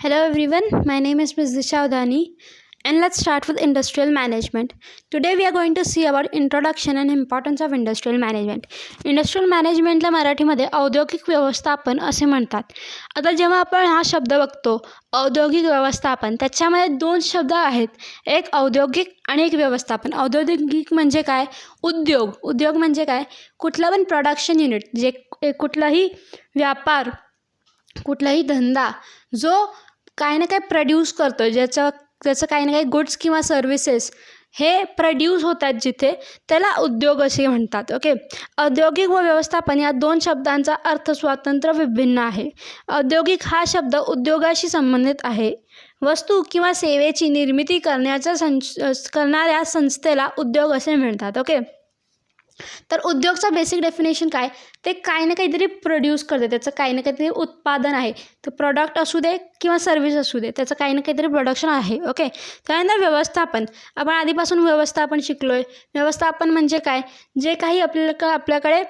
Hello everyone, my name is Ms. Disha Udani and let's start with industrial management. Today we are going to see about introduction and importance of industrial management. Industrial managementला मराठीमध्ये औद्योगिक व्यवस्थापन असे म्हणतात. आता जेव्हा आपण हा शब्द बघतो औद्योगिक व्यवस्थापन, त्याच्यामध्ये दोन शब्द आहेत, एक औद्योगिक आणि एक व्यवस्थापन. औद्योगिक म्हणजे काय? उद्योग म्हणजे काय? कुठलं पण प्रोडक्शन युनिट, जे कुठलाही व्यापार, कुठलाही धंदा जो काही ना काही प्रोड्यूस करतो, ज्याचं काही ना काही गुड्स किंवा सर्व्हिसेस हे प्रोड्यूस होतात जिथे, त्याला उद्योग असे म्हणतात. ओके. औद्योगिक व व्यवस्थापन या दोन शब्दांचा अर्थ स्वतंत्र विभिन्न आहे. औद्योगिक हा शब्द उद्योगाशी संबंधित आहे. वस्तू किंवा सेवेची निर्मिती करणाऱ्या संस्थेला उद्योग असे म्हणतात. ओके. तर उद्योगचं बेसिक डेफिनेशन काय? ते काही ना काहीतरी प्रोड्यूस करते, त्याचं काही ना काहीतरी उत्पादन आहे. तर प्रोडक्ट असू दे किंवा सर्व्हिस असू दे, त्याचं काही ना काहीतरी प्रोडक्शन आहे. ओके. त्यानंतर व्यवस्थापन. आपण आधीपासून व्यवस्थापन शिकलो आहे. व्यवस्थापन म्हणजे काय? जे काही आपल्याकडे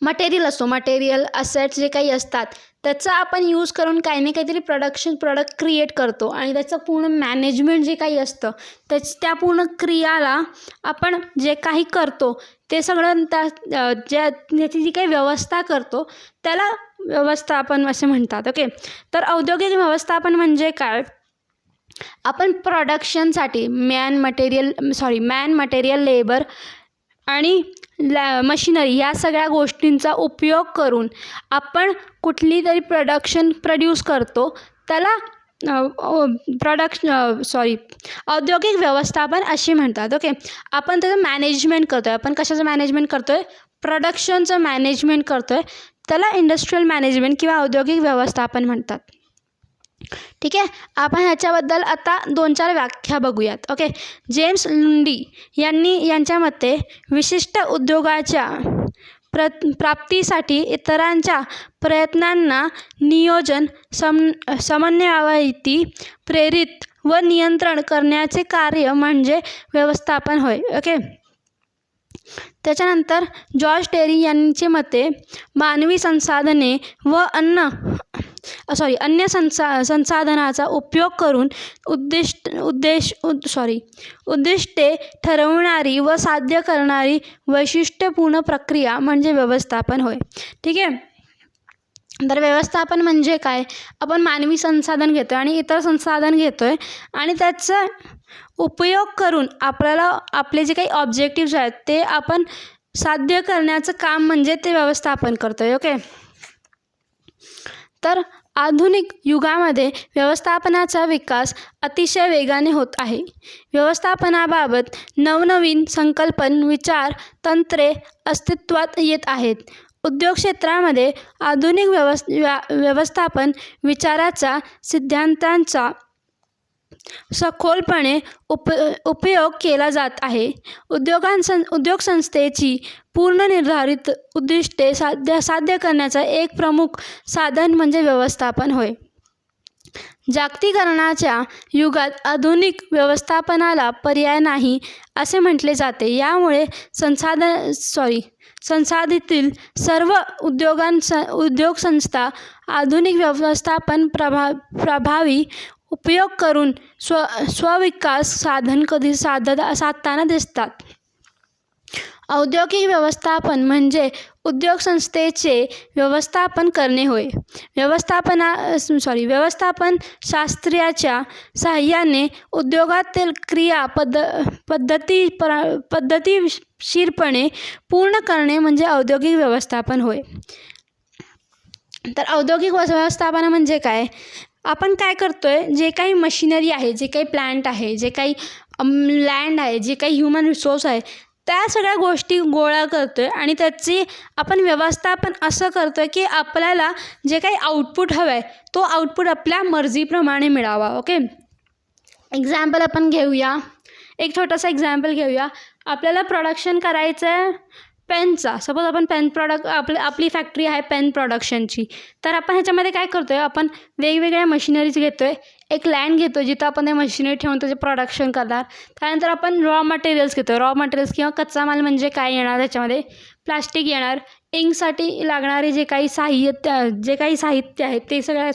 मटेरियल असतो, मटेरियल असेट्स जे काही असतात, त्याचा आपण यूज करून काही ना काहीतरी प्रोडक्ट क्रिएट करतो आणि त्याचं पूर्ण मॅनेजमेंट जे काही असतं त्या पूर्ण क्रियाला आपण जे काही करतो ते सगळं त्याची जी काही व्यवस्था करतो त्याला व्यवस्थापन असे म्हणतात. ओके. तर औद्योगिक व्यवस्थापन म्हणजे काय? आपण प्रोडक्शनसाठी मॅन मटेरियल लेबर आणि मशिनरी या सगळ्या गोष्टींचा उपयोग करून आपण कुठली तरी प्रोड्यूस करतो, त्याला औद्योगिक व्यवस्थापन असे म्हणतात. ओके. आपण त्याचं मॅनेजमेंट करतो आहे. आपण कशाचं मॅनेजमेंट करतो आहे? प्रोडक्शनचं मॅनेजमेंट करतो आहे. त्याला इंडस्ट्रियल मॅनेजमेंट किंवा औद्योगिक व्यवस्थापन म्हणतात. ठीक आहे. आपण ह्याच्याबद्दल आता 2-4 व्याख्या बघूयात. ओके. जेम्स लुंडी यांच्या मते विशिष्ट उद्योगाच्या प्राप्तीसाठी इतरांच्या प्रयत्नांना नियोजन, समन्वयावरती प्रेरित व नियंत्रण करण्याचे कार्य म्हणजे व्यवस्थापन होय. ओके. त्याच्यानंतर जॉर्ज टेरी यांचे मते मानवी संसाधने व अन्य संसाधनाचा उपयोग करून उद्दिष्टे ठरवणारी व साध्य करणारी वैशिष्ट्यपूर्ण प्रक्रिया म्हणजे व्यवस्थापन होय. ठीक आहे. तर व्यवस्थापन म्हणजे काय? आपण मानवी संसाधन घेतो आणि इतर संसाधन घेतो आहे आणि त्याचा उपयोग करून आपल्याला आपले जे काही ऑब्जेक्टिव्स आहेत ते आपण साध्य करण्याचं काम म्हणजे ते व्यवस्थापन करतो आहे. ओके. तर आधुनिक युगामध्ये व्यवस्थापनाचा विकास अतिशय वेगाने होत आहे. व्यवस्थापनाबाबत नवनवीन संकल्पना, विचार, तंत्रे अस्तित्वात येत आहेत. उद्योग क्षेत्रामध्ये आधुनिक व्यवस्थापन विचाराचा, सिद्धांतांचा सखोलपणे उपयोग केला जात आहे. उद्योग संस्थेची पूर्वनिर्धारित उद्दिष्टे साध्य करण्याचा एक प्रमुख साधन म्हणजे व्यवस्थापन होय. जागतिकीकरणाच्या युगात आधुनिक व्यवस्थापनाला पर्याय नाही असे म्हटले जाते. यामुळे संसाधितील सर्व उद्योग संस्था आधुनिक व्यवस्थापन प्रभावी उपयोग करून स्वविकास साधताना दिसतात. औद्योगिक व्यवस्थापन म्हणजे उद्योग संस्थेचे व्यवस्थापन करणे होय. व्यवस्थापन शास्त्राच्या सहाय्याने उद्योगातील क्रिया पद्धतशीरपणे पूर्ण करणे म्हणजे औद्योगिक व्यवस्थापन होय. तर औद्योगिक व्यवस्थापन म्हणजे काय? आपण काय करतोय? जे काही मशिनरी आहे, जे काही प्लांट आहे, जे काही लँड आहे, जे काही ह्युमन रिसोर्स आहे, त्या सगळ्या गोष्टी गोळा करतोय आणि त्याची आपण व्यवस्थापन असं करतोय की आपल्याला जे काही आउटपुट हवं आहे तो आउटपुट आपल्या मर्जीप्रमाणे मिळावा. ओके. एक्झाम्पल आपण घेऊया, एक छोटासा एक्झाम्पल घेऊया. आपल्याला प्रोडक्शन करायचं आहे पेनचा. सपोज आपण पेन प्रोडक्ट आपली फॅक्टरी आहे पेन प्रोडक्शनची. तर आपण ह्याच्यामध्ये काय करतो आहे? आपण वेगवेगळ्या मशिनरीज घेतो आहे, एक लँड घेतो जिथं आपण ते मशिनरी ठेवून त्याचे प्रोडक्शन करणार. त्यानंतर आपण रॉ मटेरियल्स घेतो. रॉ मटेरियल्स किंवा कच्चा माल म्हणजे काय येणार? त्याच्यामध्ये प्लास्टिक येणार, इंकसाठी लागणारे जे काही साहित्य आहे ते सगळं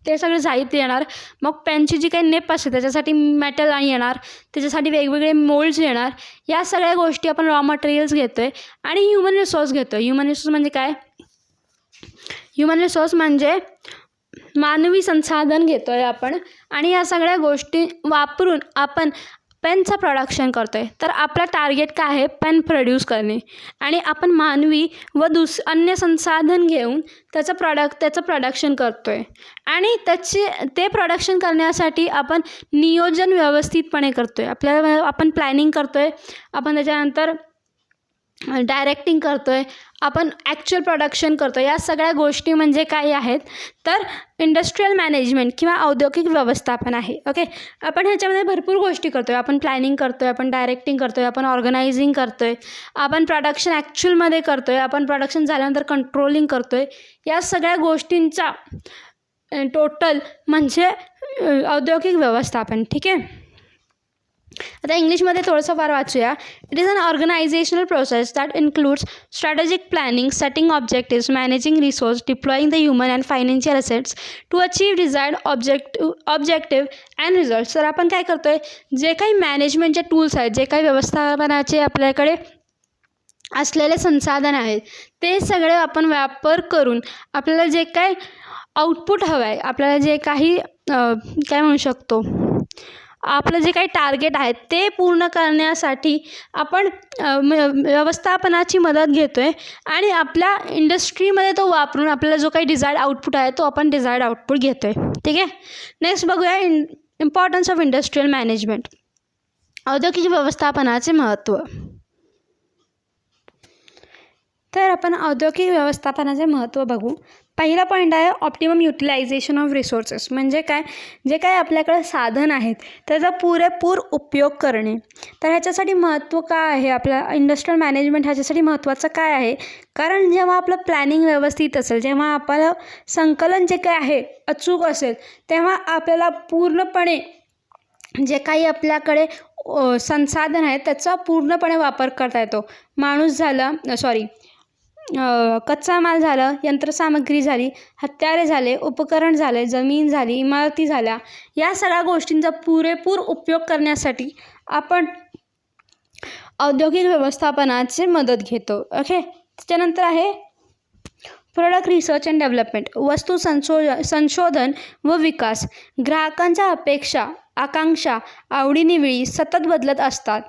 ते सगळं साहित्य येणार. मग पेनची जी काही नेप असते त्याच्यासाठी मेटल आणि येणार, त्याच्यासाठी वेगवेगळे मोल्ड्स येणार. या सगळ्या गोष्टी आपण रॉ मटेरियल्स घेतो आहे. आणि ह्युमन रिसोर्स घेतो आहे. ह्युमन रिसोर्स म्हणजे काय? ह्युमन रिसोर्स म्हणजे मानवी संसाधन घेतो आहे आपण. आणि या सगळ्या गोष्टी वापरून आपण पेनचं प्रोडक्शन करतो आहे. तर आपलं टार्गेट काय आहे? पेन प्रोड्यूस करणे. आणि आपण मानवी व अन्य संसाधन घेऊन त्याचं प्रोडक्शन करतो आहे. आणि ते प्रोडक्शन करण्यासाठी आपण नियोजन व्यवस्थितपणे करतो आहे. आपण प्लॅनिंग करतो आहे, आपण त्याच्यानंतर डायरेक्टिंग करतो आहे, आपण ॲक्च्युअल प्रोडक्शन करतो. या सगळ्या गोष्टी म्हणजे काय आहेत? तर इंडस्ट्रियल मॅनेजमेंट किंवा औद्योगिक व्यवस्थापन आहे. ओके, आपण ह्याच्यामध्ये भरपूर गोष्टी करतो आहे. आपण प्लॅनिंग करतो आहे, आपण डायरेक्टिंग करतो आहे, आपण ऑर्गनायझिंग करतो आहे, आपण प्रोडक्शन ॲक्च्युअलमध्ये करतो आहे, आपण प्रोडक्शन झाल्यानंतर कंट्रोलिंग करतो आहे. या सगळ्या गोष्टींचा टोटल म्हणजे औद्योगिक व्यवस्थापन. ठीक आहे, आता इंग्लिशमध्ये थोडंसं फार वाचूया. It is an organisational process that includes strategic planning, setting objectives, managing resource, deploying the human and financial assets to achieve desired objective and results. तर आपण काय करतो आहे? जे काही मॅनेजमेंटचे टूल्स आहेत, जे काही व्यवस्थापनाचे आपल्याकडे असलेले संसाधन आहेत, ते सगळे आपण वापर करून आपल्याला जे काही आउटपुट हवं आहे, आपल्याला जे काही काय म्हणू शकतो, आपलं जे काही टार्गेट आहे ते पूर्ण करण्यासाठी आपण व्यवस्थापनाची मदत घेतो आहे. आणि आपल्या इंडस्ट्रीमध्ये तो वापरून आपल्याला जो काही डिझायर्ड आउटपुट आहे तो आपण डिझायर्ड आउटपुट घेतो आहे. ठीक आहे, नेक्स्ट बघूया इम्पॉर्टन्स ऑफ इंडस्ट्रियल मॅनेजमेंट, औद्योगिक व्यवस्थापनाचे महत्त्व. तर आपण औद्योगिक व्यवस्थापनाचे महत्त्व बघू. पहिला पॉईंट आहे ऑप्टिमम युटिलायझेशन ऑफ रिसोर्सेस. म्हणजे काय? जे काय आपल्याकडे साधन आहेत त्याचा पुरेपूर उपयोग करणे. तर ह्याच्यासाठी महत्त्व काय आहे? आपल्या इंडस्ट्रियल मॅनेजमेंट ह्याच्यासाठी महत्त्वाचं काय आहे? कारण जेव्हा आपलं प्लॅनिंग व्यवस्थित असेल, जेव्हा आपलं संकलन जे काय आहे अचूक असेल, तेव्हा आपल्याला पूर्णपणे जे काही आपल्याकडे संसाधन आहे त्याचा पूर्णपणे वापर करता येतो. माणूस झाला, कच्चा माल झालं, यंत्रसामग्री झाली, हत्यारे झाले, उपकरण झाले, जमीन झाली, इमारती झाल्या. या सगळ्या गोष्टींचा पुरेपूर उपयोग करण्यासाठी आपण औद्योगिक व्यवस्थापनाची मदत घेतो. ओके, त्याच्यानंतर आहे प्रोडक्ट रिसर्च अँड डेव्हलपमेंट, वस्तू संशोधन व विकास. ग्राहकांच्या अपेक्षा, आकांक्षा, आवडीनिवडी सतत बदलत असतात.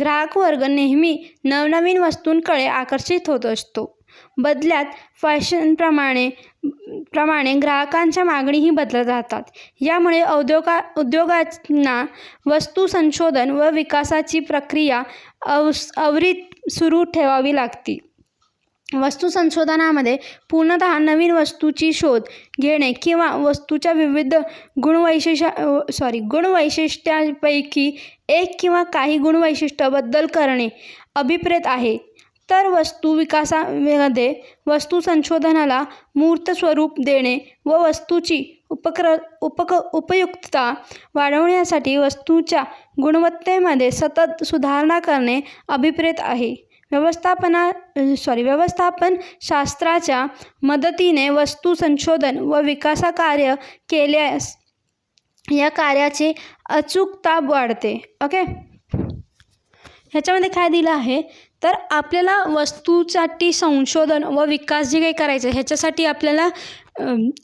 ग्राहक वर्ग नेहमी नवनवीन वस्तूंकडे आकर्षित होत असतो. बदल्यात फॅशनप्रमाणे ग्राहकांच्या मागणीही बदलत राहतात. यामुळे उद्योगांना वस्तू संशोधन व विकासाची प्रक्रिया अविरत सुरू ठेवावी लागते. वस्तू संशोधनामध्ये पूर्णतः नवीन वस्तूची शोध घेणे किंवा वस्तूच्या विविध गुणवैशिष्ट्यांपैकी एक किंवा काही गुणवैशिष्ट्य बदल करणे अभिप्रेत आहे. तर वस्तू विकासामध्ये वस्तू संशोधनाला मूर्त स्वरूप देणे व वस्तूची उपयुक्तता वाढवण्यासाठी वस्तूच्या गुणवत्तेमध्ये सतत सुधारणा करणे अभिप्रेत आहे. व्यवस्थापन शास्त्राच्या मदतीने वस्तू संशोधन व विकास कार्य केल्यास या कार्याची अचूकता वाढते. ओके, ह्याच्यामध्ये काय दिलं आहे? तर आपल्याला वस्तूसाठी संशोधन व विकास जे काही करायचं आहे ह्याच्यासाठी आपल्याला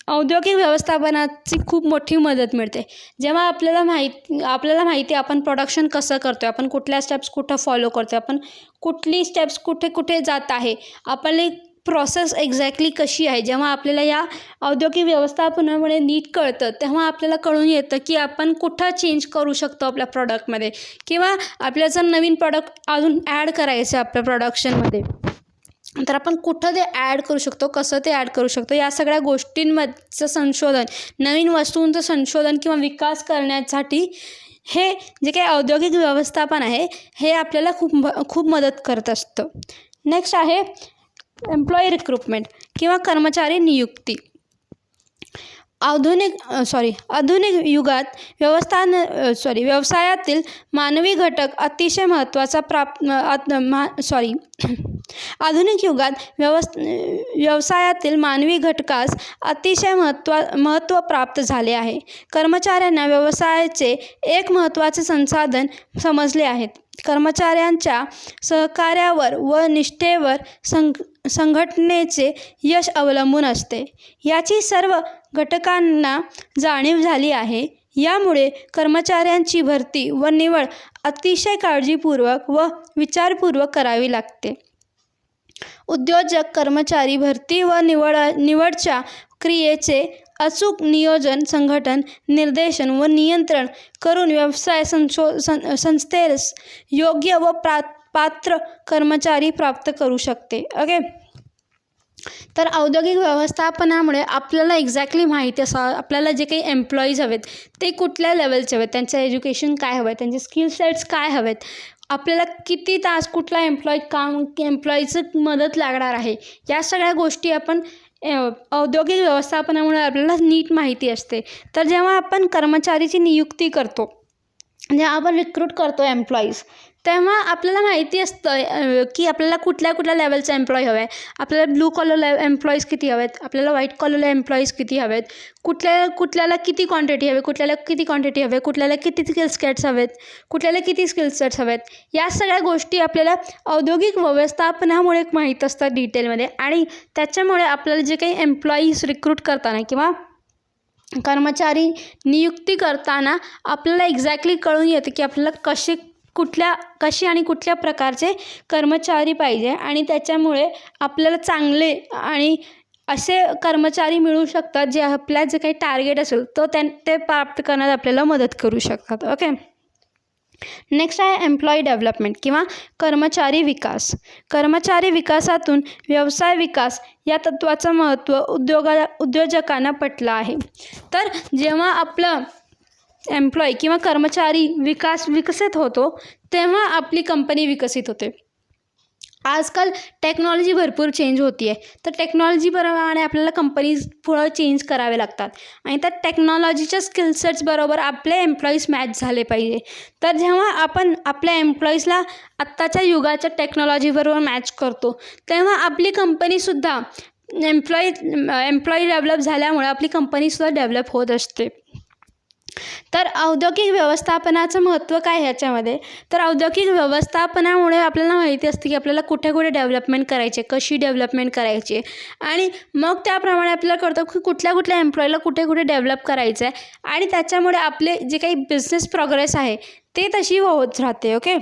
औद्योगिक व्यवस्थापनाची खूप मोठी मदत मिळते. जेव्हा आपल्याला माहिती आहे आपण प्रोडक्शन कसं करतो आहे, आपण कुठल्या स्टेप्स कुठं फॉलो करतो आहे, आपण कुठली स्टेप्स कुठे जात आहे, आपली प्रोसेस एक्झॅक्टली कशी आहे. जेव्हा आपल्याला या औद्योगिक व्यवस्थापनामुळे नीट कळतं तेव्हा आपल्याला कळून येतं की आपण कुठं चेंज करू शकतो आपल्या प्रॉडक्टमध्ये, किंवा आपल्याला जर नवीन प्रॉडक्ट अजून ॲड करायचं आपल्या प्रोडक्शनमध्ये तर आपण कुठं ते ॲड करू शकतो, कसं ते ॲड करू शकतो. या सगळ्या गोष्टींमधचं संशोधन, नवीन वस्तूंचं संशोधन किंवा विकास करण्यासाठी हे जे काही औद्योगिक व्यवस्थापन आहे हे आपल्याला खूप मदत करत असतं. नेक्स्ट आहे एम्प्लॉई रिक्रुटमेंट किंवा कर्मचारी नियुक्ती. आधुनिक युगात व्यवसायातील मानवी घटक अतिशय महत्त्वाचा आधुनिक युगात व्यवसायातील मानवी घटकास अतिशय महत्त्व प्राप्त झाले आहे. कर्मचाऱ्यांना व्यवसायाचे एक महत्त्वाचे संसाधन समजले आहेत. कर्मचाऱ्यांच्या सहकार्यावर व निष्ठेवर संघटनेचे यश अवलंबून असते. याची सर्व घटकांना जाणीव झाली आहे. यामुळे कर्मचाऱ्यांची भरती व निवड अतिशय काळजीपूर्वक व विचारपूर्वक करावी लागते. उद्योजक कर्मचारी भरती व निवडच्या क्रियेचे अचूक नियोजन, संघटन, निर्देशन व नियंत्रण करून व्यवसाय संस्थेस योग्य व पात्र कर्मचारी प्राप्त करू शकते. ओके, तर औद्योगिक व्यवस्थापनामुळे आपल्याला एक्झॅक्टली माहिती असावं आपल्याला जे काही एम्प्लॉईज हवेत ते कुठल्या लेवलचे हवेत, त्यांचं एज्युकेशन काय हवं आहे, त्यांचे स्किल सेट्स काय हवेत, आपल्याला किती तास कुठला एम्प्लॉईचं मदत लागणार आहे, या सगळ्या गोष्टी आपण औद्योगिक व्यवस्थापनामुळे आपल्याला नीट माहिती असते. तर जेव्हा आपण कर्मचारीची नियुक्ती करतो, जेव्हा आपण रिक्रूट करतो एम्प्लॉईज, तेव्हा आपल्याला माहिती असतं की आपल्याला कुठल्या लेवलचा एम्प्लॉई हवा आहे, आपल्याला ब्लू कॉलर एम्प्लॉईज किती हवेत, आपल्याला व्हाईट कॉलर एम्प्लॉईज किती हवेत, कुठल्याला किती क्वांटिटी हवे, कुठल्याला किती क्वांटिटी हवे, कुठल्याला किती स्किल सेट्स हवेत, कुठल्याला किती स्किल सेट्स हवेत, या सगळ्या गोष्टी आपल्याला औद्योगिक व्यवस्थापनामुळे माहीत असतात डिटेलमध्ये. आणि त्याच्यामुळे आपल्याला जे काही एम्प्लॉईज रिक्रूट करताना किंवा कर्मचारी नियुक्ती करताना आपल्याला एक्झॅक्टली कळून येते की आपल्याला कशी आणि कुठल्या प्रकारचे कर्मचारी पाहिजे. आणि त्याच्यामुळे आपल्याला चांगले आणि असे कर्मचारी मिळू शकतात जे आपल्या जे काही टार्गेट असेल ते प्राप्त करण्यात आपल्याला मदत करू शकतात. ओके, नेक्स्ट आहे एम्प्लॉई डेव्हलपमेंट किंवा कर्मचारी विकास. कर्मचारी विकासातून व्यवसाय विकास या तत्त्वाचं महत्त्व उद्योजकांना पटलं आहे. तर जेव्हा आपलं एम्प्लॉई किंवा कर्मचारी विकसित होतो तेव्हा आपली कंपनी विकसित होते. आजकाल टेक्नॉलॉजी भरपूर चेंज होती आहे, तर टेक्नॉलॉजीप्रमाणे आपल्याला कंपनीज पुढं चेंज करावे लागतात आणि त्या टेक्नॉलॉजीच्या स्किलसेट्स बरोबर आपले एम्प्लॉईज मॅच झाले पाहिजे. तर जेव्हा आपण आपल्या एम्प्लॉईजला आत्ताच्या युगाच्या टेक्नॉलॉजीबरोबर मॅच करतो तेव्हा आपली कंपनीसुद्धा एम्प्लॉई डेव्हलप झाल्यामुळे आपली कंपनीसुद्धा डेव्हलप होत असते. तर औद्योगिक व्यवस्थापनाचं महत्त्व काय ह्याच्यामध्ये, तर औद्योगिक व्यवस्थापनामुळे आपल्याला माहिती असते की आपल्याला कुठे डेव्हलपमेंट करायचे, कशी डेव्हलपमेंट करायची आणि मग त्याप्रमाणे आपल्याला कळतं की कुठल्या एम्प्लॉईला कुठे डेव्हलप करायचं आहे आणि त्याच्यामुळे आपले जे काही बिझनेस प्रोग्रेस आहे ते तशी होत राहते. ओके,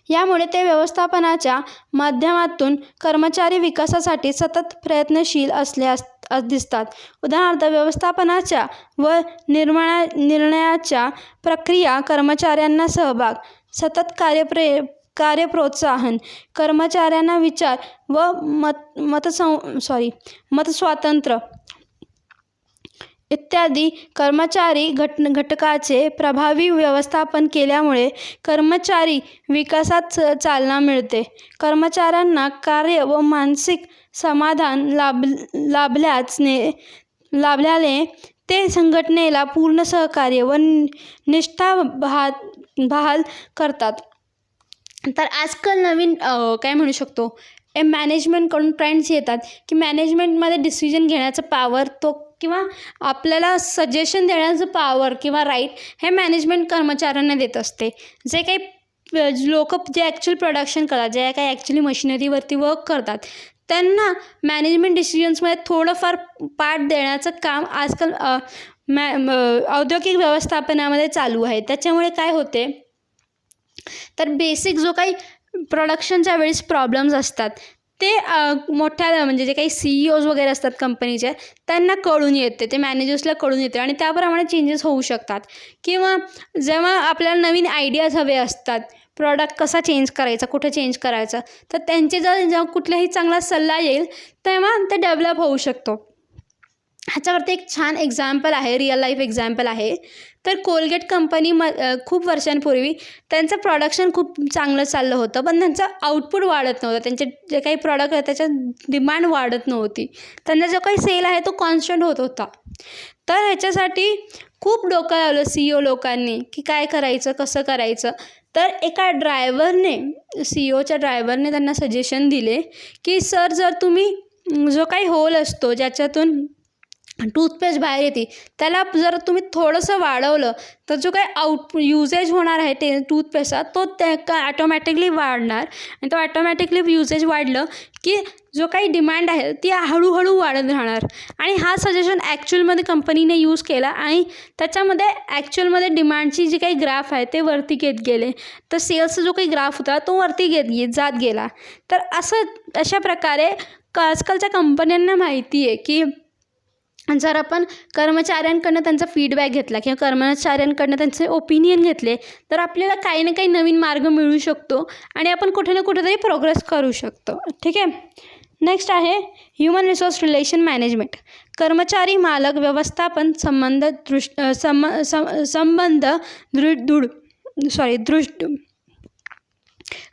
यामुळे ते व्यवस्थापनाच्या माध्यमातून कर्मचारी विकासासाठी सतत प्रयत्नशील दिसतात. उदाहरणार्थ व्यवस्थापनाच्या व निर्णयाच्या प्रक्रिया, कर्मचाऱ्यांना सहभाग, सतत कार्यप्रोत्साहन, कर्मचाऱ्यांना विचार व मतस्वातंत्र्य इत्यादी कर्मचारी घटकाचे प्रभावी व्यवस्थापन केल्यामुळे कर्मचारी विकासात चालना मिळते. कर्मचाऱ्यांना कार्य व मानसिक समाधान लाभल्याने ते संघटनेला पूर्ण सहकार्य व निष्ठा बहाल करतात. तर आजकाल नवीन काय म्हणू शकतो मॅनेजमेंटकडून ट्रेंड्स येतात की मॅनेजमेंटमध्ये डिसिजन घेण्याचा पॉवर किंवा आपल्याला सजेशन देण्याचं पॉवर किंवा राईट हे मॅनेजमेंट कर्मचाऱ्यांना देत असते. जे काही लोक जे ॲक्च्युअल प्रोडक्शन करतात, जे काही ॲक्च्युअली मशिनरीवरती वर्क करतात, त्यांना मॅनेजमेंट डिसिजन्समध्ये थोडंफार पार्ट देण्याचं काम आजकाल औद्योगिक व्यवस्थापनामध्ये चालू आहे. त्याच्यामुळे काय होते, तर बेसिक जो काही प्रोडक्शनच्या वेळेस प्रॉब्लेम्स असतात ते मोठ्या म्हणजे जे काही CEOs वगैरे असतात कंपनीचे त्यांना कळून येते, ते मॅनेजर्सला कळून येते आणि त्याप्रमाणे चेंजेस होऊ शकतात. किंवा जेव्हा आपल्याला नवीन आयडियाज हवे असतात, प्रॉडक्ट कसा चेंज करायचा, कुठे चेंज करायचा, तर त्यांचे जेव्हा कुठलाही चांगला सल्ला येईल तेव्हा ते डेव्हलप होऊ शकतो. ह्याच्यावरती एक छान एक्झाम्पल आहे, रिअल लाईफ एक्झाम्पल आहे. तर कोलगेट कंपनी खूप वर्षांपूर्वी त्यांचं प्रोडक्शन खूप चांगलं चाललं होतं, पण त्यांचं आउटपुट वाढत नव्हतं. त्यांचे जे काही प्रॉडक्ट आहे त्याच्यात डिमांड वाढत नव्हती. त्यांना जो काही सेल आहे तो कॉन्स्टंट होत होता. तर ह्याच्यासाठी खूप डोकं लावलं CEO लोकांनी की काय करायचं, कसं करायचं. तर एका ड्रायव्हरने, CEOच्या ड्रायव्हरने त्यांना सजेशन दिले की सर, जर तुम्ही जो काही होल असतो ज्याच्यातून टूथपेस्ट बाहेर येते, त्याला जर तुम्ही थोडंसं वाढवलं तर जो काही युजेज होणार आहे ते टूथपेस्टचा तो ॲटोमॅटिकली वाढणार. आणि तो ॲटोमॅटिकली युजेज वाढलं की जो काही डिमांड आहे ती हळूहळू वाढत राहणार. आणि हा सजेशन ॲक्च्युअलमध्ये कंपनीने यूज केला आणि त्याच्यामध्ये ॲक्च्युअलमध्ये डिमांडची जी काही ग्राफ आहे ते वरती घेत गेले. तर सेल्सचा जो काही ग्राफ होता तो वरती जात गेला. तर अशा प्रकारे आजकालच्या कंपन्यांना माहिती आहे की जर आपण कर्मचाऱ्यांकडनं त्यांचा फीडबॅक घेतला किंवा कर्मचाऱ्यांकडनं त्यांचे ओपिनियन घेतले तर आपल्याला काही ना काही नवीन मार्ग मिळू शकतो आणि आपण कुठे ना कुठेतरी प्रोग्रेस करू शकतो. ठीक आहे. नेक्स्ट आहे ह्युमन रिसोर्स रिलेशन मॅनेजमेंट. कर्मचारी मालक व्यवस्थापन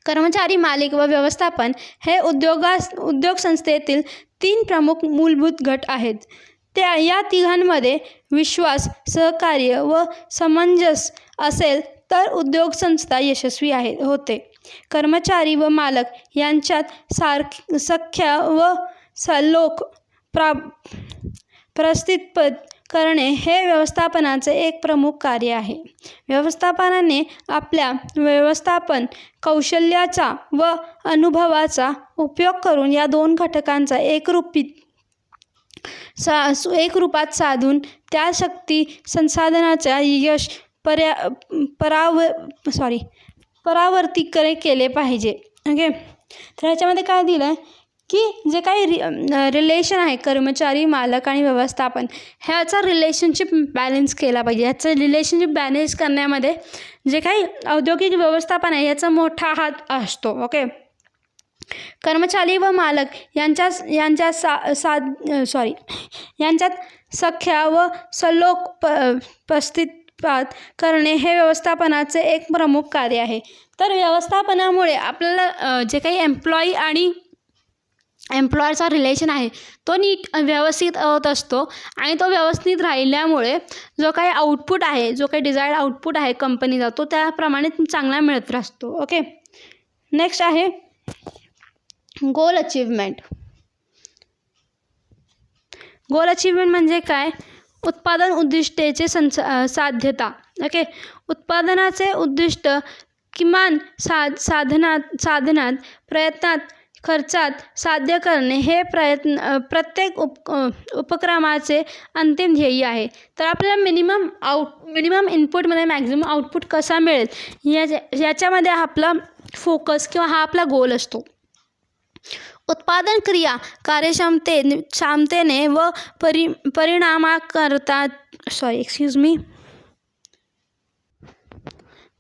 कर्मचारी मालक व व्यवस्थापन हे उद्योग संस्थेतील 3 प्रमुख मूलभूत गट आहेत. या तिघांमध्ये विश्वास, सहकार्य व समंजस असेल तर उद्योग संस्था यशस्वी होते. कर्मचारी व मालक यांच्यात सख्य व सलोख प्रस्थापित करणे हे व्यवस्थापनाचे एक प्रमुख कार्य आहे. व्यवस्थापनाने आपल्या व्यवस्थापन कौशल्याचा व अनुभवाचा उपयोग करून या 2 घटकांचा एकरूपात साधून त्या शक्ती संसाधनाच्या यश परावर्तित केले पाहिजे. ओके. तर ह्याच्यामध्ये काय दिलं आहे की जे काही रिलेशन आहे कर्मचारी, मालक आणि व्यवस्थापन ह्याचा रिलेशनशिप बॅलन्स केला पाहिजे. ह्याचं रिलेशनशिप बॅलन्स करण्यामध्ये जे काही औद्योगिक व्यवस्थापन आहे याचा मोठा हात असतो. ओके. कर्मचारी व मालक यांच्यात सख्य व सलोख प्रस्थापित करणे हे व्यवस्थापनाचे एक प्रमुख कार्य आहे. तर व्यवस्थापनामुळे आपल्याला जे काही एम्प्लॉई आणि एम्प्लॉयरचा रिलेशन आहे तो नीट व्यवस्थित होत असतो आणि तो व्यवस्थित राहिल्यामुळे जो काही आउटपुट आहे, जो काही डिझायर्ड आउटपुट आहे कंपनीचा तो त्याप्रमाणे चांगला मिळत असतो. ओके. नेक्स्ट आहे गोल अचीवमेंट. गोल अचीवमेंट म्हणजे काय? उत्पादन उद्दिष्टेचे साध्यता. ओके. उत्पादनाचे उद्दिष्ट किमान साधनात, प्रयत्नात, खर्चात साध्य करणे हे प्रत्येक उपक्रमाचे अंतिम ध्येय आहे. तर आपल्याला मिनिमम इनपुटमध्ये मॅक्झिमम आउटपुट कसा मिळेल याच्यामध्ये आपला फोकस किंवा हा आपला गोल असतो. उत्पादन क्रिया कार्यक्षमतेने व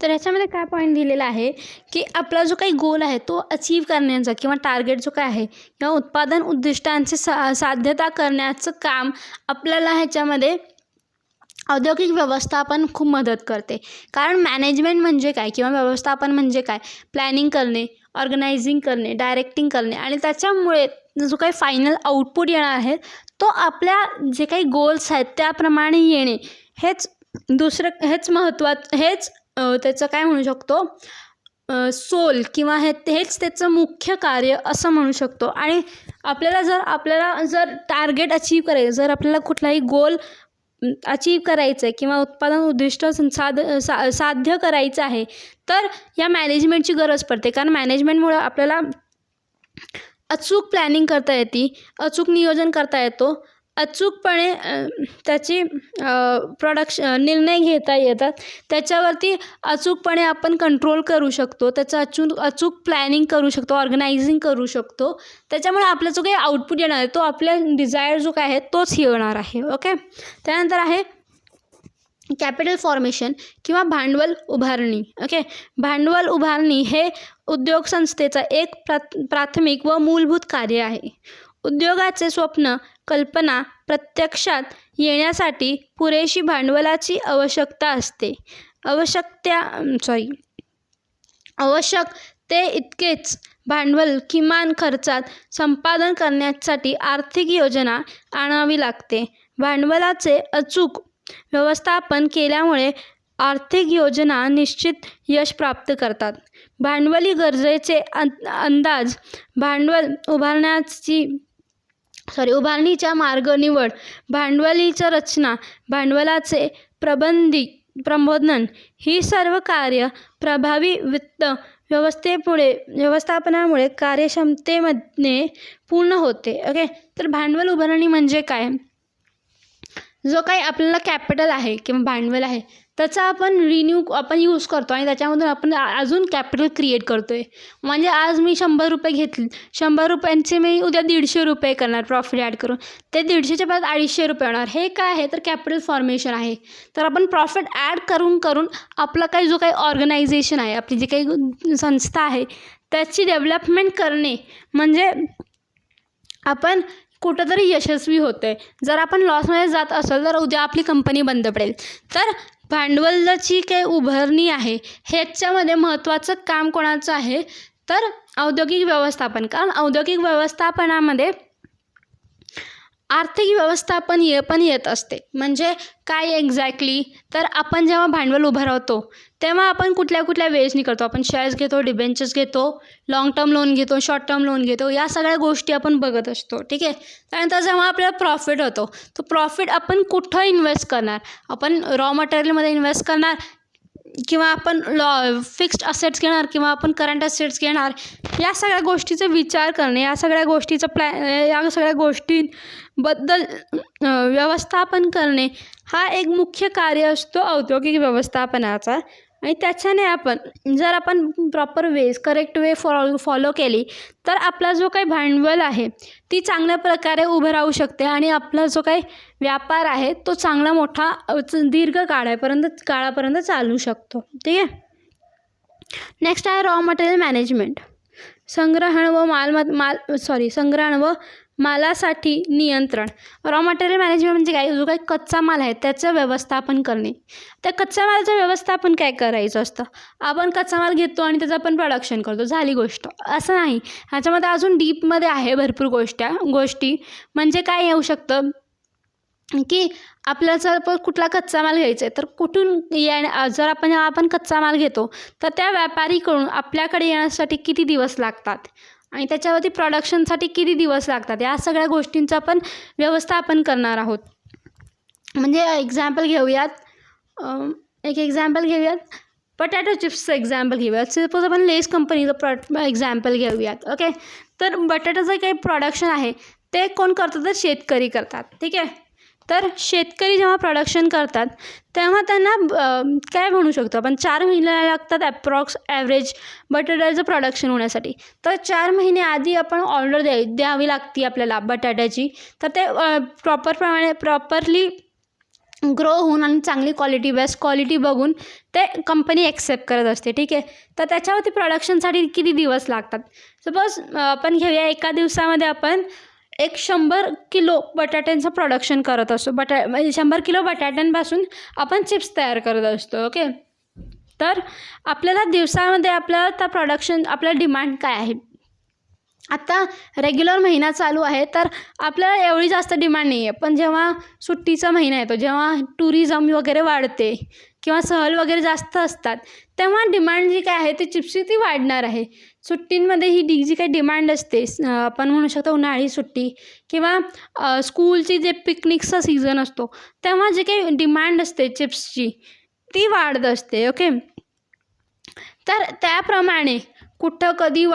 तर ह्याच्यामध्ये काय पॉईंट दिलेला आहे की आपला जो काही गोल आहे तो अचीव करण्याचा किंवा टार्गेट जो काय आहे किंवा उत्पादन उद्दिष्टांची साध्यता करण्याचं काम आपल्याला ह्याच्यामध्ये औद्योगिक व्यवस्थापन खूप मदत करते. कारण मॅनेजमेंट म्हणजे काय किंवा व्यवस्थापन म्हणजे काय? प्लॅनिंग करणे, ऑर्गनायझिंग करणे, डायरेक्टिंग करणे आणि त्याच्यामुळे जो काही फायनल आउटपुट येणार आहे तो आपल्या जे काही गोल्स आहेत त्याप्रमाणे येणे हेच त्याचं काय म्हणू शकतो सोल किंवा हेच त्याचं मुख्य कार्य असं म्हणू शकतो. आणि आपल्याला जर टार्गेट अचीव करायचं, जर आपल्याला कुठलाही गोल अचीव करायचं आहे किंवा उत्पादन उद्दिष्ट साध्य करायचं आहे तर या मॅनेजमेंटची गरज पडते. कारण मॅनेजमेंटमुळे आपल्याला अचूक प्लॅनिंग करता येते, अचूक नियोजन करता येतो, अचूकपणे त्याची निर्णय घेता येतात, त्याच्यावरती अचूकपणे आपण कंट्रोल करू शकतो, त्याचं अचूक प्लॅनिंग करू शकतो, ऑर्गनायझिंग करू शकतो. त्याच्यामुळे आपला जो काही आउटपुट येणार आहे तो आपल्या डिझायर जो काय आहे तोच येणार आहे. ओके. त्यानंतर आहे कॅपिटल फॉर्मेशन किंवा भांडवल उभारणी. ओके. भांडवल उभारणी हे उद्योग संस्थेचा एक प्राथमिक व मूलभूत कार्य आहे. उद्योगाचे स्वप्न, कल्पना प्रत्यक्षात येण्यासाठी पुरेशी भांडवलाची आवश्यकता असते. आवश्यक ते इतकेच भांडवल किमान खर्चात संपादन करण्यासाठी आर्थिक योजना आणावी लागते. भांडवलाचे अचूक व्यवस्थापन केल्यामुळे आर्थिक योजना निश्चित यश प्राप्त करतात. भांडवली गरजेचे अंदाज, भांडवल उभारणीच्या मार्ग निवड, भांडवलीची रचना, भांडवलाचे प्रबंधन ही सर्व कार्य प्रभावी वित्त व्यवस्थापनामुळे कार्यक्षमतेमध्ये पूर्ण होते. ओके, तर भांडवल उभारणी म्हणजे काय? जो काही आपल्याला कॅपिटल आहे किंवा भांडवल आहे त्याचा आपण यूज करतो आणि त्याच्यामधून आपण अजून कॅपिटल क्रिएट करतो आहे. म्हणजे आज मी 100 रुपये घेतले, 100 रुपयांचे मी उद्या 150 रुपये करणार प्रॉफिट ॲड करून, ते 150च्या परत 250 रुपये होणार. हे काय आहे तर कॅपिटल फॉर्मेशन आहे. तर आपण प्रॉफिट ॲड करून आपला काही जो काही ऑर्गनायझेशन आहे, आपली जी काही संस्था आहे त्याची डेव्हलपमेंट करणे म्हणजे आपण कुठंतरी यशस्वी होते. जर आपण लॉसमध्ये जात असेल तर उद्या आपली कंपनी बंद पडेल. तर भांडवलाची काही उभारणी आहे ह्याच्यामध्ये महत्त्वाचं काम कोणाचं आहे तर औद्योगिक व्यवस्थापन. कारण औद्योगिक व्यवस्थापनामध्ये आर्थिक व्यवस्थापन पण येत असते. म्हणजे काय एक्झॅक्टली तर आपण जेव्हा भांडवल उभारवतो तेव्हा आपण कुठल्या वेजनी करतो. आपण शेअर्स घेतो, डिबेंचर्स घेतो, लॉंग टर्म लोन घेतो, शॉर्ट टर्म लोन घेतो, या सगळ्या गोष्टी आपण बघत असतो. ठीक आहे. त्यानंतर जेव्हा आपल्याला प्रॉफिट होतो तो प्रॉफिट आपण कुठं इन्व्हेस्ट करणार? आपण रॉ मटेरियलमध्ये इन्व्हेस्ट करणार किंवा आपण फिक्स्ड असेट्स घेणार किंवा आपण करंट असेट्स घेणार, या सगळ्या गोष्टीचा विचार करणे, या सगळ्या गोष्टींबद्दल व्यवस्थापन करणे हा एक मुख्य कार्य असतो औद्योगिक व्यवस्थापनाचा. आणि त्याच्याने जर आपण प्रॉपर करेक्ट वे फॉलो केली तर आपला जो काही भांडवल आहे ती चांगल्या प्रकारे उभं राहू शकते आणि आपला जो काही व्यापार आहे तो चांगला मोठा दीर्घ काळापर्यंत चालू शकतो. ठीक आहे. नेक्स्ट आहे रॉ मटेरियल मॅनेजमेंट. संग्रहण व मालासाठी नियंत्रण. रॉ मटेरियल मॅनेजमेंट म्हणजे काय? जो काही कच्चा माल आहे त्याचं व्यवस्थापन करणे. त्या कच्च्या मालाचं व्यवस्थापन काय करायचं असतं? आपण कच्चा माल घेतो आणि त्याचं आपण प्रोडक्शन करतो, झाली गोष्ट. असं नाही, ह्याच्यामध्ये अजून डीपमध्ये आहे भरपूर गोष्टी. म्हणजे काय येऊ शकतं की आपल्याला जर कुठला कच्चा माल घ्यायचा आहे तर कुठून जेव्हा आपण कच्चा माल घेतो तर त्या व्यापारीकडून आपल्याकडे येण्यासाठी किती दिवस लागतात आणि त्याच्यावरती प्रोडक्शनसाठी किती दिवस लागतात, या सगळ्या गोष्टींचं आपण व्यवस्थापन करणार आहोत. म्हणजे एक्झाम्पल घेऊयात, बटाटो चिप्सचं एक्झाम्पल घेऊयात. सपोज आपण लेस कंपनीचं एक्झाम्पल घेऊयात. ओके, तर बटाट्याचं काही प्रोडक्शन आहे ते कोण करतात तर शेतकरी करतात. ठीक आहे. तर शेतकरी जेव्हा प्रोडक्शन करतात तेव्हा त्यांना काय म्हणू शकतो आपण 4 महिने लागतात ॲव्हरेज बटाट्याचं प्रोडक्शन होण्यासाठी. तर 4 महिने आधी आपण ऑर्डर द्यावी लागते आपल्याला बटाट्याची. तर ते प्रॉपरली ग्रो होऊन आणि चांगली बेस्ट क्वालिटी बघून ते कंपनी ॲक्सेप्ट करत असते. ठीक आहे. तर त्याच्यावरती प्रोडक्शनसाठी किती दिवस लागतात? सपोज आपण घेऊया एका दिवसामध्ये आपण 100 किलो बटाट्यांचं प्रोडक्शन करत असतो. 100 किलो बटाट्यांपासून आपण चिप्स तयार करत असतो. ओके, तर आपल्याला दिवसामध्ये आपल्याला डिमांड काय आहे? आता रेग्युलर महिना चालू आहे तर आपल्याला एवढी जास्त डिमांड नाही आहे. पण जेव्हा सुट्टीचा महिना येतो, जेव्हा टुरिझम वगैरे वाढते किंवा सहल वगैरे जास्त असतात तेव्हा डिमांड जी काय आहे ती चिप्सची ती वाढणार आहे. सुट्टींमध्ये ही जी काही डिमांड असते, आपण म्हणू शकतो उन्हाळी सुट्टी किंवा स्कूलची जे पिकनिकचा सीझन असतो तेव्हा जे काही डिमांड असते चिप्सची ती वाढत असते. ओके, तर त्याप्रमाणे कुठं कधी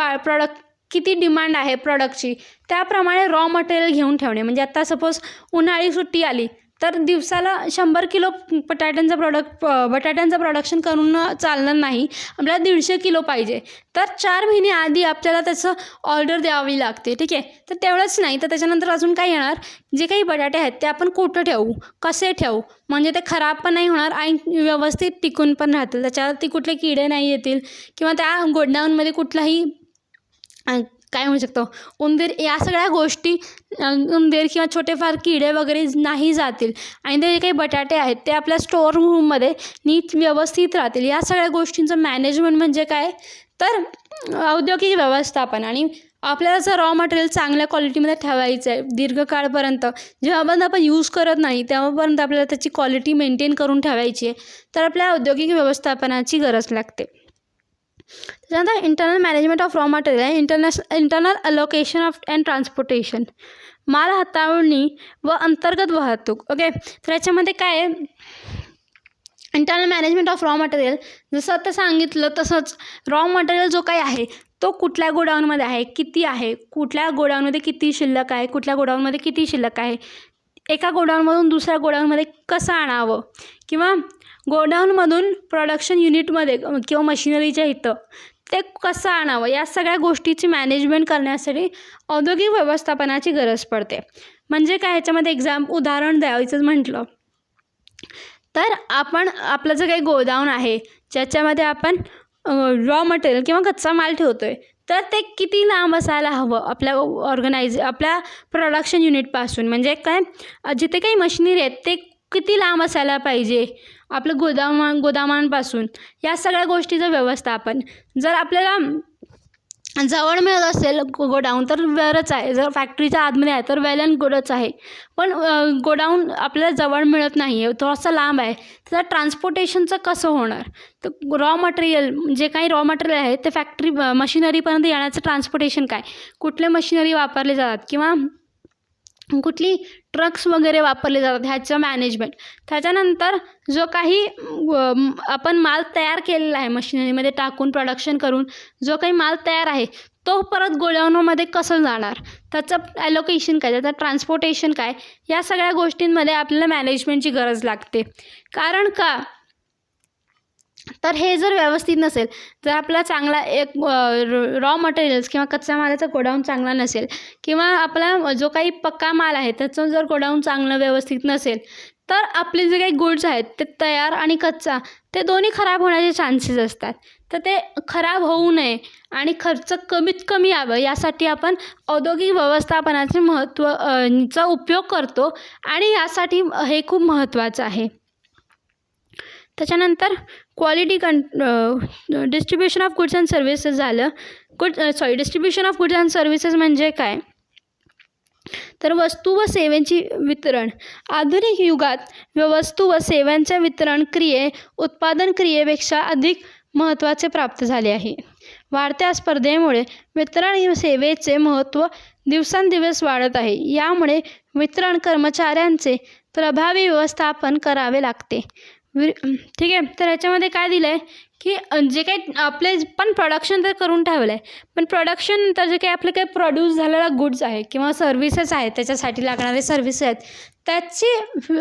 किती डिमांड आहे प्रोडक्टची त्याप्रमाणे रॉ मटेरियल घेऊन ठेवणे. म्हणजे आता सपोज उन्हाळी सुट्टी आली तर दिवसाला 100 किलो बटाट्यांचं प्रोडक्शन करून चालणार नाही, आपल्याला 150 किलो पाहिजे. तर 4 महिने आधी आपल्याला त्याचं ऑर्डर द्यावी लागते. ठीक आहे. तर तेवढंच नाही तर त्याच्यानंतर अजून काय येणार, जे काही बटाटे आहेत ते आपण कुठं ठेवू, कसे ठेवू म्हणजे ते खराब पण नाही होणार आणि व्यवस्थित टिकून पण राहतील, त्याच्यावरती कुठले किडे नाही येतील किंवा त्या गोडाऊनमध्ये कुठलाही काय म्हणू शकतो उंदीर, या सगळ्या गोष्टी उंदीर किंवा छोटेफार किडे वगैरे नाही जातील आणि ते जे काही बटाटे आहेत ते आपल्या स्टोअर रूममध्ये नीट व्यवस्थित राहतील. या सगळ्या गोष्टींचं मॅनेजमेंट म्हणजे काय तर औद्योगिक व्यवस्थापन. आणि आपल्याला जर रॉ मटेरियल चांगल्या क्वालिटीमध्ये ठेवायचं आहे दीर्घकाळपर्यंत, जेव्हापर्यंत आपण यूज करत नाही तेव्हापर्यंत आपल्याला त्याची क्वालिटी मेंटेन करून ठेवायची आहे, तर आपल्या औद्योगिक व्यवस्थापनाची गरज लागते. त्याच्यानंतर internal management of raw material आहे internal allocation of and transportation, माल हाताळणी व अंतर्गत वाहतूक. ओके, तर याच्यामध्ये काय आहे, internal management of raw material, जसं आता सांगितलं तसंच रॉ मटेरियल जो काही आहे तो कुठल्या गोडाऊनमध्ये आहे, किती आहे, कुठल्या गोडाऊनमध्ये किती शिल्लक आहे, कुठल्या गोडाऊनमध्ये किती शिल्लक आहे, एका गोडाऊनमधून दुसऱ्या गोडाऊनमध्ये कसं आणावं, किंवा गोडाऊनमधून प्रोडक्शन युनिटमध्ये किंवा मशिनरीच्या इथं ते कसं आणावं, या सगळ्या गोष्टीची मॅनेजमेंट करण्यासाठी औद्योगिक व्यवस्थापनाची गरज पडते. म्हणजे काय, ह्याच्यामध्ये उदाहरण द्यायचं म्हटलं तर आपलं जे काही गोडाऊन आहे ज्याच्यामध्ये आपण रॉ मटेरियल किंवा कच्चा माल ठेवतो आहे, तर ते किती लांब असायला हवं आपल्या प्रोडक्शन युनिटपासून. म्हणजे काय, जिथे काही मशिनरी आहेत ते किती लांब असायला पाहिजे आपलं गोदामांपासून, या सगळ्या गोष्टीचं व्यवस्थापन. जर आपल्याला जवळ मिळत असेल गोडाऊन तर बरंच आहे, जर फॅक्टरीच्या आतमध्ये आहे तर वेल अँड गुडच आहे. पण गोडाऊन आपल्याला जवळ मिळत नाही आहे, थोडासा लांब आहे, तर ट्रान्सपोर्टेशनचं कसं होणार. तर रॉ मटेरियल, जे काही रॉ मटेरियल आहे ते फॅक्टरी मशिनरीपर्यंत येण्याचं ट्रान्सपोर्टेशन काय, कुठले मशिनरी वापरले जातात किंवा कुठली ट्रक्स वगैरे वापरले जातात, ह्याचं मॅनेजमेंट. त्याच्यानंतर जो काही आपण माल तयार केलेला आहे मशिनरीमध्ये टाकून प्रोडक्शन करून, जो काही माल तयार आहे तो परत गोडाऊनमध्ये कसं जाणार, त्याचं ॲलोकेशन काय, त्याचं ट्रान्सपोर्टेशन काय, या सगळ्या गोष्टींमध्ये आपल्याला मॅनेजमेंटची गरज लागते. कारण का, तर हे जर व्यवस्थित नसेल, जर आपला चांगला एक रॉ मटेरियल्स किंवा कच्च्या मालाचा गोडाऊन चांगला नसेल, किंवा आपला जो काही पक्का माल आहे त्याचं जर गोडाऊन चांगलं व्यवस्थित नसेल, तर आपले जे काही गुड्स आहेत ते तयार आणि कच्चा ते दोन्ही खराब होण्याचे चान्सेस असतात. तर ते खराब होऊ नये आणि खर्च कमीत कमी यावं यासाठी आपण औद्योगिक व्यवस्थापनाचे चा उपयोग करतो, आणि यासाठी हे खूप महत्त्वाचं आहे. त्याच्यानंतर quality distribution of goods and services झालं. Distribution of goods and services म्हणजे काय, तर वस्तू व सेवांची वितरण. आधुनिक युगात वस्तू व सेवांच्या वितरण उत्पादन क्रियेपेक्षा अधिक महत्त्वाचे प्राप्त झाले आहे. वाढत्या स्पर्धेमुळे वितरण सेवेचे महत्त्व दिवसेंदिवस वाढत आहे. यामुळे वितरण कर्मचाऱ्यांचे प्रभावी व्यवस्थापन करावे लागते. ठीक आहे, तर ह्याच्यामध्ये काय दिलं आहे की जे काही आपले पण प्रोडक्शन तर करून ठेवलं आहे, पण प्रोडक्शननंतर जे काही आपले काही प्रोड्यूस झालेला गुड्स आहे किंवा सर्व्हिसेस आहेत, त्याच्यासाठी लागणारे सर्व्हिसेस आहेत, त्याची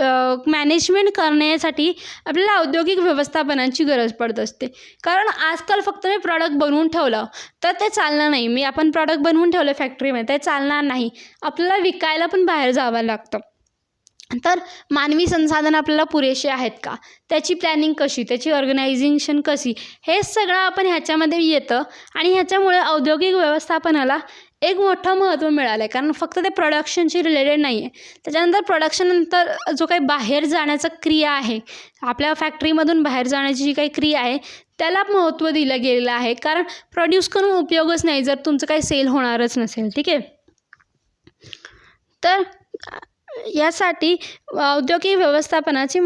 मॅनेजमेंट करण्यासाठी आपल्याला औद्योगिक व्यवस्थापनाची गरज पडत असते. कारण आजकाल फक्त मी प्रॉडक्ट बनवून ठेवलं तर ते चालणार नाही. आपण प्रॉडक्ट बनवून ठेवलं फॅक्टरीमध्ये, ते चालणार नाही. आपल्याला विकायला पण बाहेर जावं लागतं. तर मानवी संसाधन आपल्याला पुरेसे आहेत का, त्याची प्लॅनिंग कशी, त्याची ऑर्गनायझेशन कशी, हे सगळं आपण ह्याच्यामध्ये येतं. आणि ह्याच्यामुळे औद्योगिक व्यवस्थापनाला एक मोठं महत्त्व मिळालं आहे. कारण फक्त ते प्रोडक्शनशी रिलेटेड नाही आहे. त्याच्यानंतर प्रोडक्शननंतर जो काही बाहेर जाण्याचा क्रिया आहे, आपल्या फॅक्टरीमधून बाहेर जाण्याची जी काही क्रिया आहे त्याला महत्त्व दिलं गेलेलं आहे. कारण प्रोड्यूस करून उपयोगच नाही जर तुमचं काही सेल होणारच नसेल. ठीक आहे, तर यासाठी औद्योगिक व्यवस्थापनाची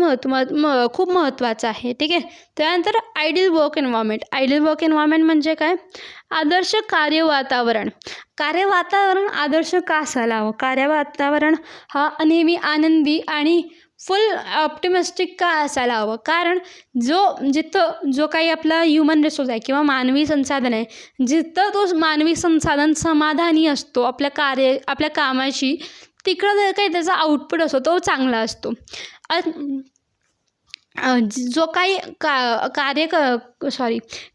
खूप महत्त्वाचं आहे. ठीक आहे, त्यानंतर ideal work environment. Ideal work environment म्हणजे काय, आदर्श कार्यवातावरण. कार्यवातावरण आदर्श का असायला हवं, कार्यवातावरण हा नेहमी आनंदी आणि फुल ऑप्टिमिस्टिक का असायला हवं. कारण जिथं जो काही आपला ह्युमन रिसोर्स आहे किंवा मानवी संसाधन आहे, जिथं तो मानवी संसाधन समाधानी असतो आपल्या कामाशी, तिकडं जर काही त्याचा आउटपुट असतो तो चांगला असतो. जो काही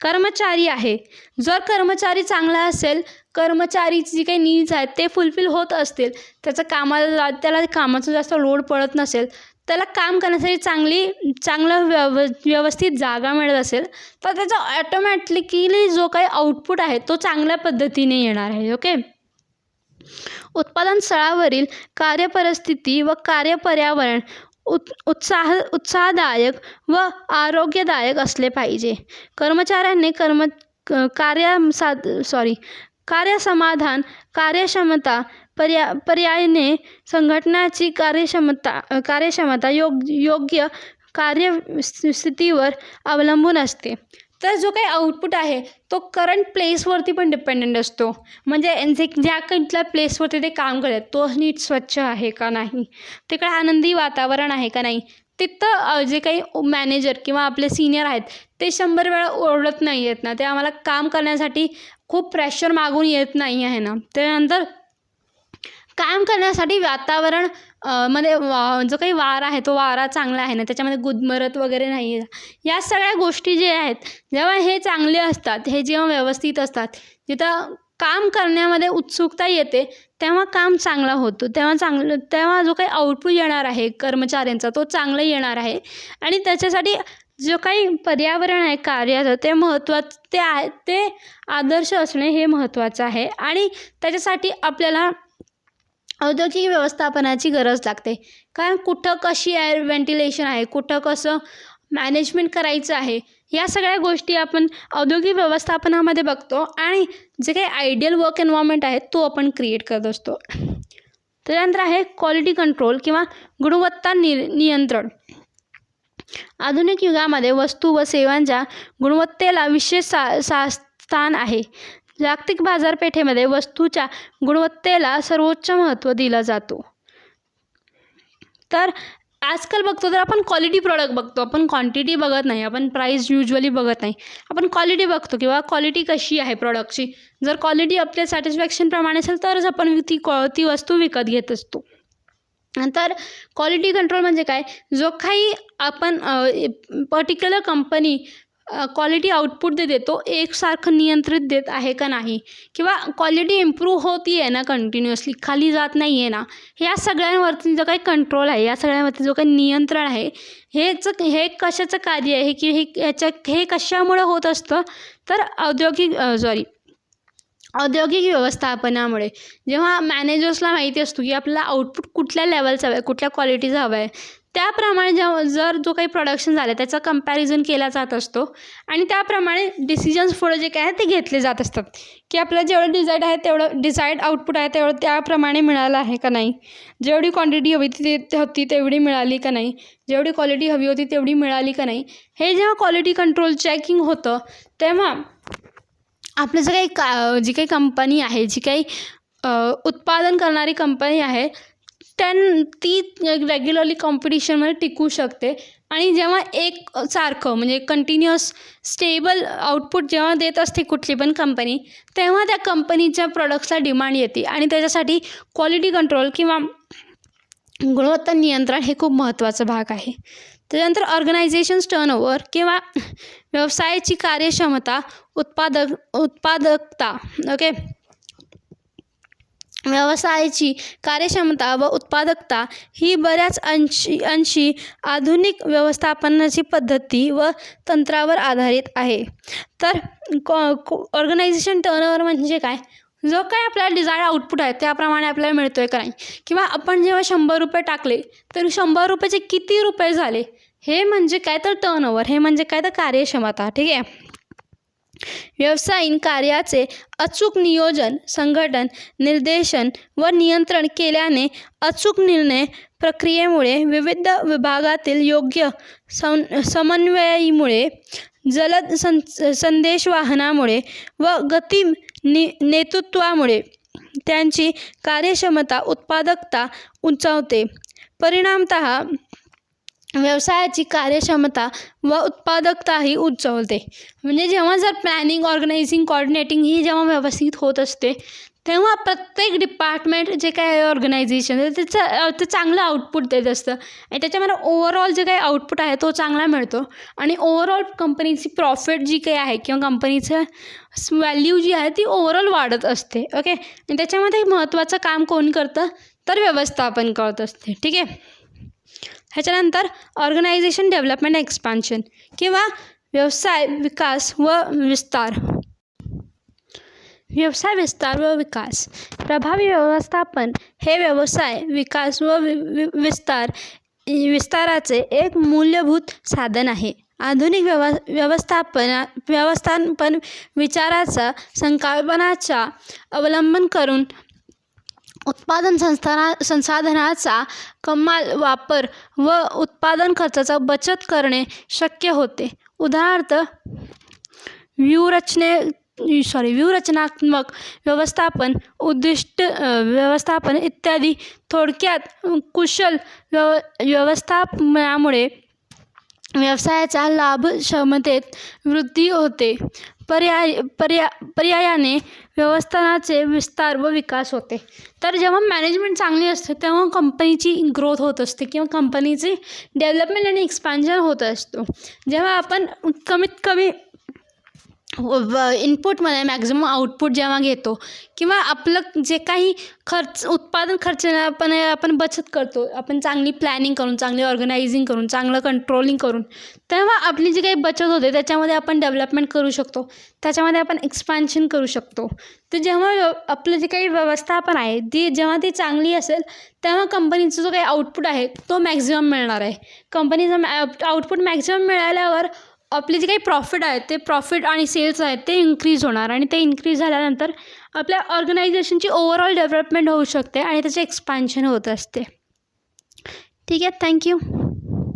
कर्मचारी आहे, जर कर्मचारी चांगला असेल, कर्मचारीची जी काही नीड्स आहेत ते फुलफिल होत असतील, त्याला कामाचा जास्त लोड पडत नसेल, त्याला काम करण्यासाठी चांगलं व्यवस्थित जागा मिळत असेल, तर त्याचा ऑटोमॅटिकली जो काही आउटपुट आहे तो चांगल्या पद्धतीने येणार आहे. ओके, उत्पादन स्थळावरील कार्यपरिस्थिती व कार्यपर्यावरण उत्साहदायक व आरोग्यदायक असले पाहिजे. कर्मचाऱ्यांनी कार्यसमाधान, कार्यक्षमता, पर्यायाने संघटनाची कार्यक्षमता योग्य कार्यस्थितीवर अवलंबून असते. तर जो काही आउटपुट आहे तो करंट प्लेसवरती पण डिपेंडंट असतो. म्हणजे ज्या कुठल्या प्लेसवरती ते काम करतात तो नीट स्वच्छ आहे का नाही, तिकडे आनंदी वातावरण आहे का नाही, तिथं जे काही मॅनेजर किंवा आपले सिनियर आहेत ते 100 वेळा ओरडत नाही आहेत ना, ते आम्हाला काम करण्यासाठी खूप प्रेशर मागून येत नाही आहे ना. त्यानंतर काम करण्यासाठी वातावरण मध्ये जो काही वारा आहे तो वारा चांगला आहे ना, त्याच्यामध्ये गुदमरत वगैरे नाही आहे. या सगळ्या गोष्टी जे आहेत जेव्हा हे चांगले असतात, हे जेव्हा व्यवस्थित असतात, जिथं काम करण्यामध्ये उत्सुकता येते तेव्हा काम चांगला होतो. तेव्हा जो काही आउटपुट येणार आहे कर्मचाऱ्यांचा तो चांगला येणार आहे. आणि त्याच्यासाठी जो काही पर्यावरण आहे कार्याचं ते महत्त्वाचं ते आदर्श असणे हे महत्त्वाचं आहे. आणि त्याच्यासाठी आपल्याला औद्योगिक व्यवस्थापनाची गरज लागते. कारण कुठं कशी एअर व्हेंटिलेशन आहे, कुठं कसं मॅनेजमेंट करायचं आहे, या सगळ्या गोष्टी आपण औद्योगिक व्यवस्थापनामध्ये बघतो. आणि जे काही आयडियल वर्क एन्व्हायरमेंट आहे तो आपण क्रिएट करत असतो. त्यानंतर आहे क्वालिटी कंट्रोल किंवा गुणवत्ता नियंत्रण. आधुनिक युगामध्ये वस्तू व सेवांच्या गुणवत्तेला विशेष स्थान आहे. जागतिक बाजारपेठेमध्ये वस्तूच्या गुणवत्तेला सर्वोच्च महत्त्व दिलं जातो. तर आजकाल बघतो तर आपण क्वालिटी प्रॉडक्ट बघतो, आपण क्वांटिटी बघत नाही, आपण प्राईस युजली बघत नाही, आपण क्वालिटी बघतो किंवा क्वालिटी कशी आहे प्रॉडक्टची. जर क्वालिटी आपल्या सॅटिस्फॅक्शनप्रमाणे असेल तरच आपण ती वस्तू विकत घेत असतो. नंतर क्वालिटी कंट्रोल म्हणजे काय, जो काही आपण पर्टिक्युलर कंपनी क्वालिटी आउटपुट देते तो एकसारखं नियंत्रित देत आहे का नाही, किंवा क्वालिटी इम्प्रूव्ह होती आहे ना कंटिन्युअसली, खाली जात नाही आहे ना, या सगळ्यांवरती जो काही कंट्रोल आहे, या सगळ्यांवरती जो काही नियंत्रण आहे, हे कशाचं कार्य आहे की हे कशामुळे होत असतं. तर औद्योगिक व्यवस्थापनामुळे. जेव्हा मॅनेजर्सला माहिती असतो की आपल्याला आउटपुट कुठल्या लेवलचं हवं आहे, कुठल्या क्वालिटीचं हवं आहे, त्याप्रमाणे जर जो काही प्रोडक्शन झालं आहे त्याचा कंपॅरिझन केला जात असतो. आणि त्याप्रमाणे डिसिजन्स पुढे जे काय आहे ते घेतले जात असतात की आपल्याला जेवढं डिझाईड आउटपुट आहे तेवढं त्याप्रमाणे मिळालं आहे का नाही, जेवढी क्वांटिटी होती तेवढी मिळाली का नाही, जेवढी क्वालिटी हवी होती तेवढी मिळाली का नाही. हे जेव्हा क्वालिटी कंट्रोल चेकिंग होतं तेव्हा आपलं जी काही कंपनी आहे, जी काही उत्पादन करणारी कंपनी आहे ती रेग्युलरली कॉम्पिटिशनमध्ये टिकू शकते. आणि जेव्हा एक सारखं म्हणजे कंटिन्युअस स्टेबल आउटपुट जेव्हा देत असते कुठली पण कंपनी, तेव्हा त्या कंपनीच्या प्रोडक्ट्सला डिमांड येते. आणि त्याच्यासाठी क्वालिटी कंट्रोल किंवा गुणवत्ता नियंत्रण हे खूप महत्त्वाचा भाग आहे. त्याच्यानंतर ऑर्गनायझेशन्स टर्नओव्हर किंवा व्यवसायाची कार्यक्षमता, उत्पादकता. ओके, व्यवसायाची कार्यक्षमता व उत्पादकता ही बऱ्याच अंशी आधुनिक व्यवस्थापनाची पद्धती व तंत्रावर आधारित आहे. तर ऑर्गनायझेशन टर्नओव्हर म्हणजे काय, जो काय आपल्याला डिझायर्ड आउटपुट आहे त्याप्रमाणे आपल्याला मिळतो आहे का नाही, किंवा आपण जेव्हा 100 रुपये टाकले तर 100 रुपयाचे किती रुपये झाले, हे म्हणजे काय तर टर्नओव्हर, हे म्हणजे काय तर कार्यक्षमता. ठीक आहे. व्यवसायिक कार्याचे अचूक नियोजन, संघटन, निर्देशन व नियंत्रण केल्याने अचूक निर्णय प्रक्रियेमुळे, विविध विभागातील योग्य समन्वयामुळे, जलद संदेशवाहनामुळे व गती नेतृत्वामुळे त्यांची कार्यक्षमता, उत्पादकता उंचावते. परिणामतः व्यवसायाची कार्यक्षमता व उत्पादकताही उंचावते. म्हणजे जेव्हा जर प्लॅनिंग, ऑर्गनायझिंग, कॉर्डिनेटिंग ही जेव्हा व्यवस्थित होत असते तेव्हा प्रत्येक डिपार्टमेंट जे काय ऑर्गनायझेशन आहे ते चांगलं आउटपुट देत असतं. आणि त्याच्यामध्ये ओव्हरऑल जे काही आउटपुट आहे तो चांगला मिळतो. आणि ओव्हरऑल कंपनीची प्रॉफिट जी काही आहे किंवा कंपनीचं व्हॅल्यू जी आहे ती ओव्हरऑल वाढत असते. ओके, आणि त्याच्यामध्ये महत्त्वाचं काम कोण करतं तर व्यवस्थापन करत असते. ठीक आहे. ह्याच्यानंतर ऑर्गनायझेशन डेव्हलपमेंट एक्सपान्शन किंवा व्यवसाय विकास व विस्तार. व्यवसाय विस्तार व विकास. प्रभावी व्यवस्थापन हे व्यवसाय विकास व विस्ताराचे एक मूलभूत साधन आहे. आधुनिक व्यवस्थापन विचाराचा संकल्पनाचा अवलंबन करून उत्पादन संसाधनाचा कमाल वापर व उत्पादन खर्चाचा बचत करणे शक्य होते. उदाहरणार्थ व्यूहरचनात्मक व्यवस्थापन, उद्दिष्ट व्यवस्थापन इत्यादी. थोडक्यात कुशल व्यवस्थापनामुळे व्यवसायाच्या लाभक्षमतेत वृद्धी होते. पर्यायाने व्यवस्थापनाचे विस्तार व विकास होते. तर जेव्हा मॅनेजमेंट चांगली असते तेव्हा कंपनीची ग्रोथ होत असते किंवा कंपनीचे डेव्हलपमेंट आणि एक्सपान्शन होत असतो. जेव्हा आपण कमीत कमी इनपुटमध्ये मॅक्झिमम आउटपुट जेव्हा घेतो किंवा आपलं जे काही उत्पादन खर्च आपण बचत करतो, आपण चांगली प्लॅनिंग करून, चांगली ऑर्गनायझिंग करून, चांगलं कंट्रोलिंग करून, तेव्हा आपली जी काही बचत होते त्याच्यामध्ये आपण डेव्हलपमेंट करू शकतो, त्याच्यामध्ये आपण एक्सपान्शन करू शकतो. तर जेव्हा आपलं जे काही व्यवस्थापन आहे जेव्हा ती चांगली असेल तेव्हा कंपनीचा जो काही आउटपुट आहे तो मॅक्झिमम मिळणार आहे. कंपनीचा आउटपुट मॅक्झिमम मिळाल्यावर आपले जे काही प्रॉफिट आहे ते प्रॉफिट आणि सेल्स आहेत ते इन्क्रीज होणार आणि ते इन्क्रीज झाल्यानंतर आपल्या ऑर्गनायझेशनची ओव्हरऑल डेव्हलपमेंट होऊ शकते आणि त्याचे एक्सपान्शन होत असते. ठीक आहे, थँक्यू.